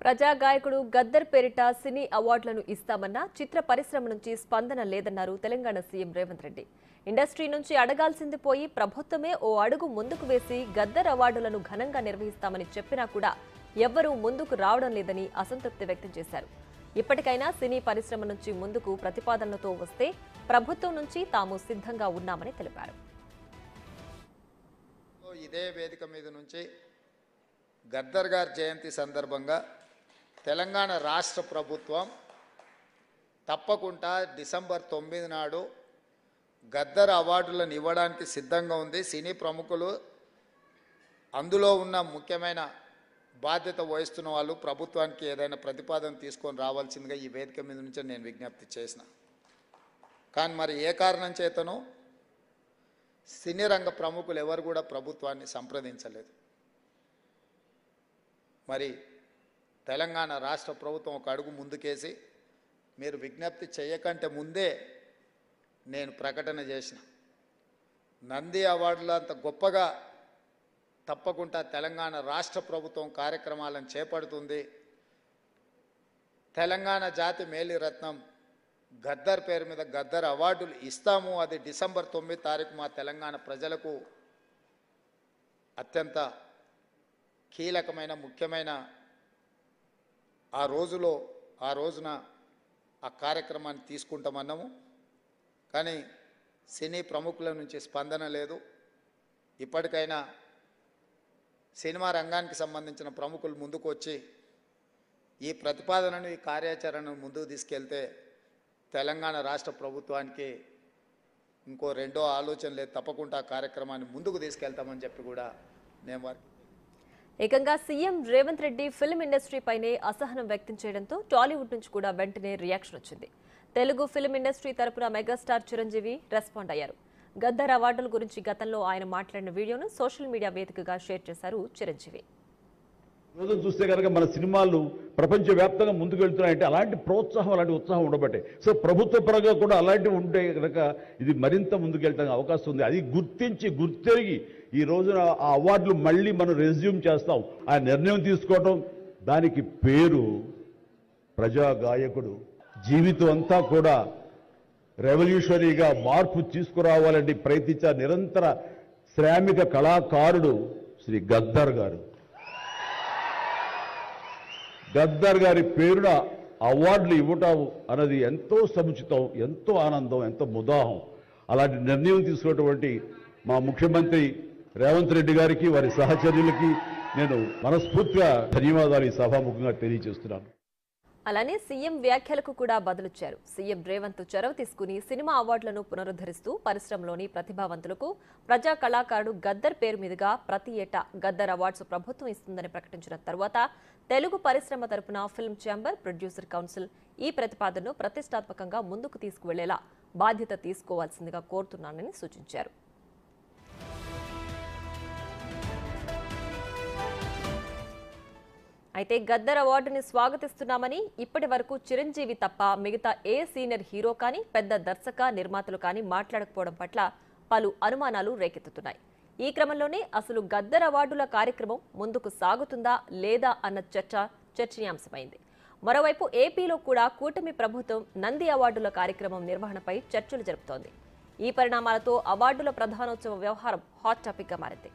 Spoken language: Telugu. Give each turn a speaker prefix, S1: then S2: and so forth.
S1: ప్రజా గాయకుడు గద్దర్ పేరిట సినీ అవార్డులను ఇస్తామన్నా చిత్ర పరిశ్రమ నుంచి స్పందన లేదన్నారు తెలంగాణ సీఎం రేవంత్ రెడ్డి. ఇండస్ట్రీ నుంచి అడగాల్సింది పోయి ప్రభుత్వమే ఓ అడుగు ముందుకు వేసి గద్దర్ అవార్డులను ఘనంగా నిర్వహిస్తామని చెప్పినా కూడా ఎవ్వరూ ముందుకు రావడం లేదని అసంతృప్తి వ్యక్తం చేశారు. ఇప్పటికైనా సినీ పరిశ్రమ నుంచి ముందుకు ప్రతిపాదనలతో వస్తే ప్రభుత్వం నుంచి తాము సిద్ధంగా ఉన్నామని తెలిపారు.
S2: ఇదే వేదిక మీద నుంచి గద్దర్ గారి జయంతి సందర్భంగా తెలంగాణ రాష్ట్ర ప్రభుత్వం తప్పకుండా డిసెంబర్ 9 నాడు గద్దర్ అవార్డులను ఇవ్వడానికి సిద్ధంగా ఉంది. సినీ ప్రముఖులు అందులో ఉన్న ముఖ్యమైన బాధ్యత వహిస్తున్న వాళ్ళు ప్రభుత్వానికి ఏదైనా ప్రతిపాదన తీసుకొని రావాల్సిందిగా ఈ వేదిక మీద నుంచి నేను విజ్ఞప్తి చేసిన. కానీ మరి ఏ కారణం చేతనో సినీ రంగ ప్రముఖులు ఎవరు కూడా ప్రభుత్వాన్ని సంప్రదించలేదు. మరి తెలంగాణ రాష్ట్ర ప్రభుత్వం ఒక అడుగు ముందుకేసి మీరు విజ్ఞప్తి చేయకంటే ముందే నేను ప్రకటన చేసిన నంది అవార్డులు అంత గొప్పగా తప్పకుండా తెలంగాణ రాష్ట్ర ప్రభుత్వం కార్యక్రమాలను చేపడుతుంది. తెలంగాణ జాతి మేలిరత్నం గద్దర్ పేరు మీద గద్దర్ అవార్డులు ఇస్తాము. అది డిసెంబర్ 9 తారీఖు మా తెలంగాణ ప్రజలకు అత్యంత కీలకమైన ముఖ్యమైన ఆ రోజున ఆ కార్యక్రమాన్ని తీసుకుంటామన్నాము. కానీ సినీ ప్రముఖుల నుంచి స్పందన లేదు. ఇప్పటికైనా సినిమా రంగానికి సంబంధించిన ప్రముఖులు ముందుకు వచ్చి ఈ ప్రతిపాదనను ఈ కార్యాచరణను ముందుకు తీసుకెళ్తే తెలంగాణ రాష్ట్ర ప్రభుత్వానికి ఇంకో రెండో ఆలోచన లేదు. తప్పకుండా కార్యక్రమాన్ని ముందుకు తీసుకెళ్తామని చెప్పి కూడా నేను
S1: ఏకంగా CM Revanth Reddy film industry పైనే అసహనం వ్యక్తం చేయడంతో టాలీవుడ్ నుంచి కూడా వెంటనే రియాక్షన్ వచ్చింది. తెలుగు ఫిల్మ్ ఇండస్ట్రీ తరపున మెగాస్టార్ చిరంజీవి రెస్పాండ్ అయ్యారు. గద్దర్ అవార్డుల గురించి గతంలో ఆయన మాట్లాడిన వీడియోను సోషల్ మీడియా వేదికగా షేర్ చేశారు చిరంజీవి.
S3: రోజు చూస్తే కనుక మన సినిమాలు ప్రపంచవ్యాప్తంగా ముందుకు వెళ్తున్నాయంటే అలాంటి ప్రోత్సాహం అలాంటి ఉత్సాహం ఉండబట్టే. సో ప్రభుత్వ పరంగా కూడా అలాంటివి ఉంటే కనుక ఇది మరింత ముందుకు వెళ్ళడానికి అవకాశం ఉంది. అది గుర్తెరిగి ఈ రోజున ఆ అవార్డులు మళ్ళీ మనం రెజ్యూమ్ చేస్తాం ఆ నిర్ణయం తీసుకోవటం. దానికి పేరు ప్రజా గాయకుడు. జీవితం అంతా కూడా రెవల్యూషనరీగా మార్పు తీసుకురావాలని ప్రయత్నించే నిరంతర శ్రామిక కళాకారుడు శ్రీ గద్దర్ గారు. గద్దర్ గారి పేరున అవార్డులు ఇవ్వటం అన్నది ఎంతో సముచితం, ఎంతో ఆనందం, ఎంతో ముదాహం. అలాంటి నిర్ణయం తీసుకున్నటువంటి మా ముఖ్యమంత్రి రేవంత్ రెడ్డి గారికి వారి సహచర్యులకి నేను మనస్ఫూర్తిగా ధన్యవాదాలు ఈ సభాముఖంగా తెలియజేస్తున్నాను.
S1: అలానే సీఎం వ్యాఖ్యలకు కూడా బదులిచ్చారు. సీఎం రేవంత్ చొరవ తీసుకుని సినిమా అవార్డులను పునరుద్ధరిస్తూ పరిశ్రమలోని ప్రతిభావంతులకు ప్రజా కళాకారుడు గద్దర్ పేరు మీదుగా ప్రతి ఏటా గద్దర్ అవార్డ్స్ ప్రభుత్వం ఇస్తుందని ప్రకటించిన తర్వాత తెలుగు పరిశ్రమ తరపున ఫిల్మ్ ఛాంబర్, ప్రొడ్యూసర్ కౌన్సిల్ ఈ ప్రతిపాదనను ప్రతిష్టాత్మకంగా ముందుకు తీసుకువెళ్లేలా బాధ్యత తీసుకోవాల్సిందిగా కోరుతున్నానని సూచించారు. అయితే గద్దర్ అవార్డుని స్వాగతిస్తున్నామని ఇప్పటి వరకు చిరంజీవి తప్ప మిగతా ఏ సీనియర్ హీరో కానీ పెద్ద దర్శక నిర్మాతలు కానీ మాట్లాడకపోవడం పట్ల పలు అనుమానాలు రేకెత్తుతున్నాయి. ఈ క్రమంలోనే అసలు గద్దర్ అవార్డుల కార్యక్రమం ముందుకు సాగుతుందా లేదా అన్న చర్చనీయాంశమైంది. మరోవైపు ఏపీలో కూడా కూటమి ప్రభుత్వం నంది అవార్డుల కార్యక్రమం నిర్వహణపై చర్చలు జరుపుతోంది. ఈ పరిణామాలతో అవార్డుల ప్రధానోత్సవ వ్యవహారం హాట్ టాపిక్ గా మారింది.